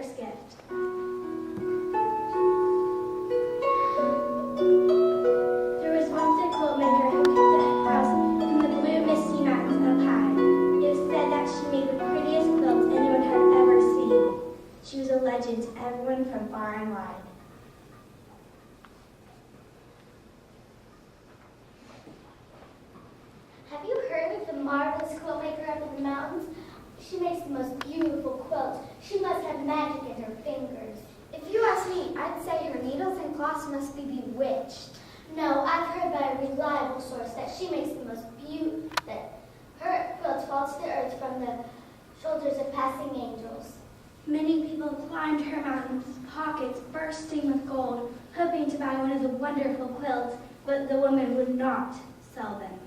first gift. There was once a quiltmaker who kept a house in the blue misty mountains up high. It was said that she made the prettiest quilts anyone had ever seen. She was a legend to everyone from far and wide. Have you heard of the marvelous quiltmaker up in the mountains? She makes the most beautiful quilts. She must have magic in her fingers. If you ask me, I'd say her needles and cloths must be bewitched. No, I've heard by a reliable source that she makes the most that her quilts fall to the earth from the shoulders of passing angels. Many people climbed her mountains, pockets bursting with gold, hoping to buy one of the wonderful quilts, but the woman would not sell them.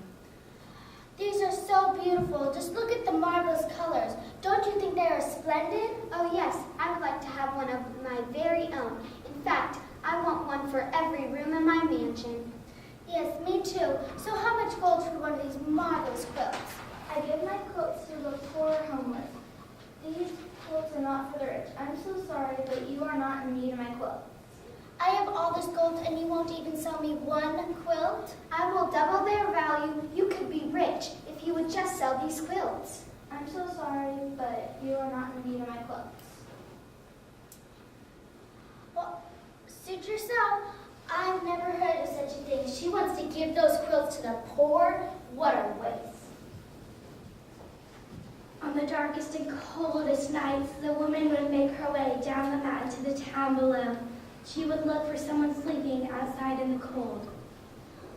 These are so beautiful. Just look at the marvelous colors. Don't you think they are splendid? Oh yes, I would like to have one of my very own. In fact, I want one for every room in my mansion. Yes, me too. So how much gold for one of these marvelous quilts? I give my quilts to the poor or homeless. These quilts are not for the rich. I'm so sorry, but you are not in need of my quilt. I have all this gold and you won't even sell me one quilt? I will double their value. You could be rich if you would just sell these quilts. I'm so sorry, but you are not in need of my quilts. Well, suit yourself. I've never heard of such a thing. She wants to give those quilts to the poor. What a waste. On the darkest and coldest nights, the woman would make her way down the mountain to the town below. She would look for someone sleeping outside in the cold.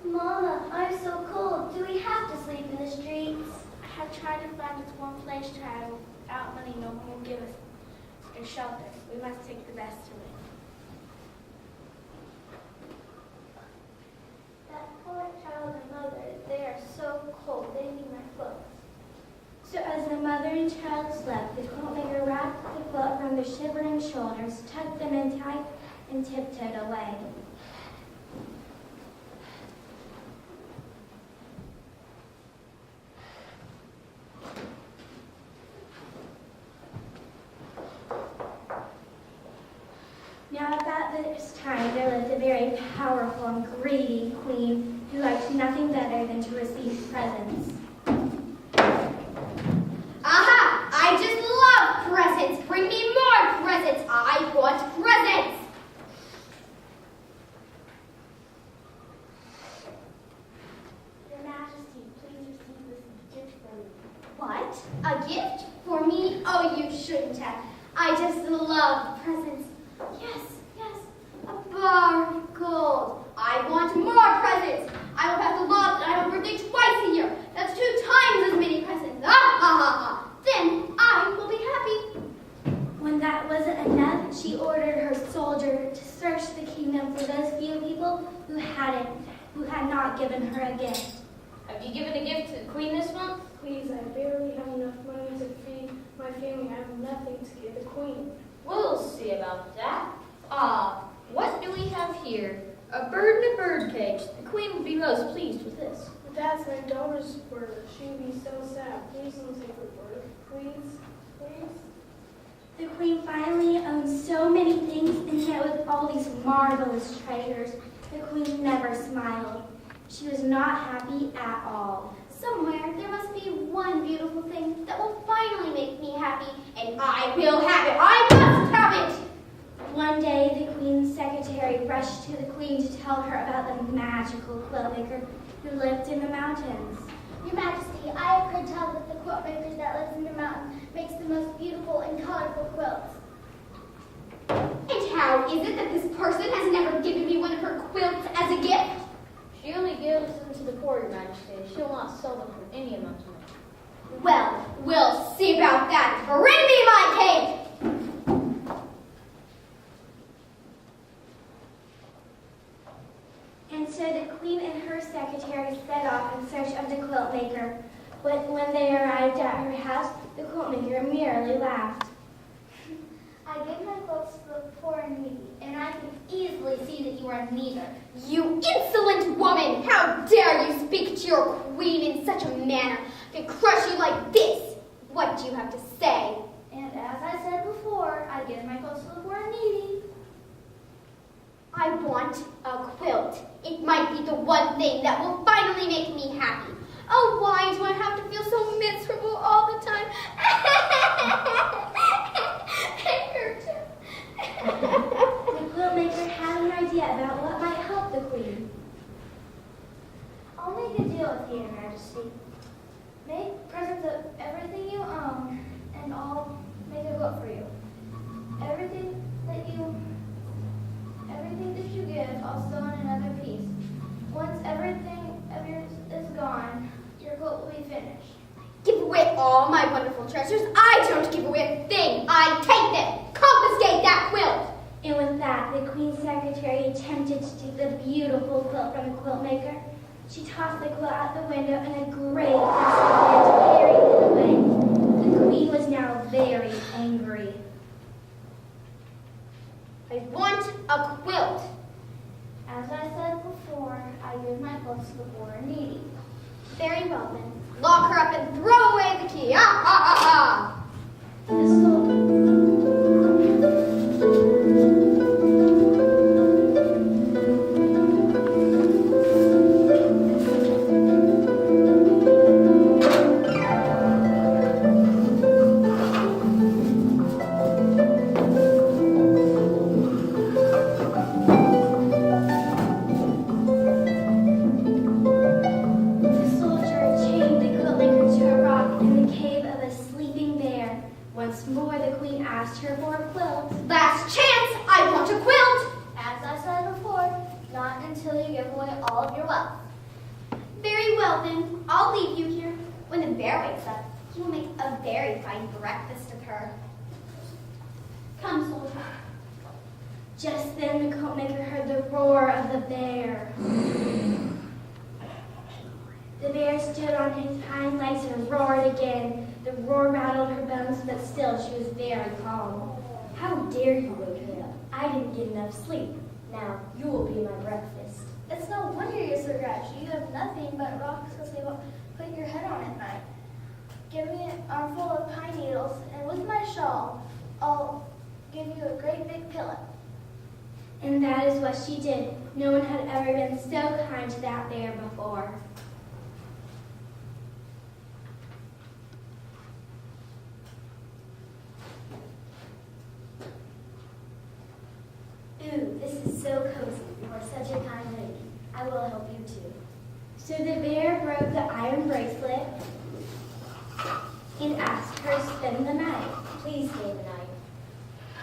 Mama, I'm so cold. Do we have to sleep in the streets? I have tried to find us one place to have out money. No one will give us a shelter. We must take the best of it. That poor child and mother, they are so cold. They need my clothes. So as the mother and child slept, the quiltmaker wrapped the quilt around their shivering shoulders, tucked them in tight, and tiptoed away. Now about this time there lived a very powerful and greedy queen who liked nothing better than to receive presents. Aha! I just love presents! Bring me more presents! I want presents! Your Majesty, please receive this gift from me. What? A gift? For me? Oh, you shouldn't have. I just love presents. Yes, a bar of gold. I want more presents. I will pass a law that I have a birthday twice a year. That's 2 times as many presents. Then I will be happy. When that wasn't enough, she ordered her soldier to search the kingdom for those few people who had not given her a gift. Have you given a gift to the queen this month? Please, I barely have enough money to feed my family. I have nothing to give the queen. We'll see about that. What do we have here? A bird and a bird cage. The queen would be most pleased with this. But that's my daughter's bird. She would be so sad. Please don't take her bird. Please. The queen finally owned so many things, and yet with all these marvelous treasures, the queen never smiled. She was not happy at all. Somewhere there must be one beautiful thing that will finally make me happy, and I will have it. I must have it. One day, the queen's secretary rushed to the queen to tell her about the magical quiltmaker who lived in the mountains. Your Majesty, I have heard tell that the quiltmaker that lives in the mountain makes the most beautiful and colorful quilts. And how is it that this person has never given me one of her quilts as a gift? She only gives them to the poor, Your Majesty. She'll not sell them for any amount of money. Well, we'll see about that. Bring me my cake! And so the queen and her secretary set off in search of the quiltmaker. But when they arrived at her house, the quiltmaker merely laughed. I give my quilts to the poor and needy, and I can easily see that you are neither. You insolent woman! How dare you speak to your queen in such a manner? I could crush you like this. What do you have to say? And as I said before, I give my quilts quilt from the Quiltmaker. She tossed the quilt out the window and a great gust of wind carried it away. The queen was now very angry. I want a quilt. As I said before, I give my quilts to the poor and needy. Very well then. Lock her up and throw away the key. Ah, ah, ah, ah. The sol- The soldier chained the Quiltmaker to a rock in the cave of a sleeping bear. Once more the queen asked her for a quilt. Last chance. I want a quilt. As I said before, not until you give away all of your wealth. Very well then. I'll leave you here. When the bear wakes up, he will make a very fine breakfast of her. Come, soldier. Just then the Quiltmaker heard the roar of the bear. The bear stood on his hind legs and roared again. The roar rattled her bones, but still she was very calm. How dare you wake me up? I didn't get enough sleep. Now you will be my breakfast. It's no wonder you're so grouchy. You have nothing but rocks to sleep on. Put your head on at night. Give me an armful of pine needles, and with my shawl, I'll give you a great big pillow. And that is what she did. No one had ever been so kind to that bear before. Ooh, this is so cozy. You are such a kind lady. I will help you too. So the bear broke the iron bracelet and asked her to spend the night. Please stay the night.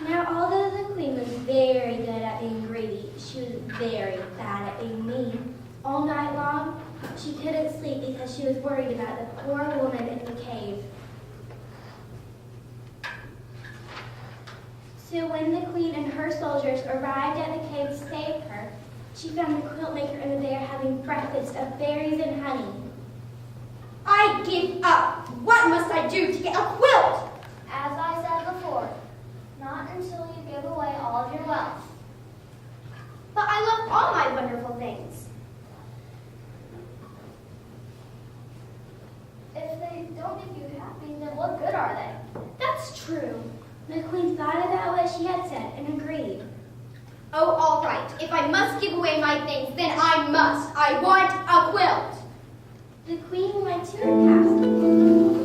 Now, although the queen was very good at being greedy, she was very bad at being mean. All night long, she couldn't sleep because she was worried about the poor woman in the cave. So when the queen and her soldiers arrived at the cave to save her, she found the Quiltmaker and the bear having breakfast of berries and honey. I give up. What must I do to get a quilt? As I said before, not until you give away all of your wealth. But I love all my wonderful things. If they don't make you happy, then what good are they? That's true. The queen thought about what she had said and agreed. Oh, all right. If I must give away my things, then I must. I want a quilt. The queen went to her castle.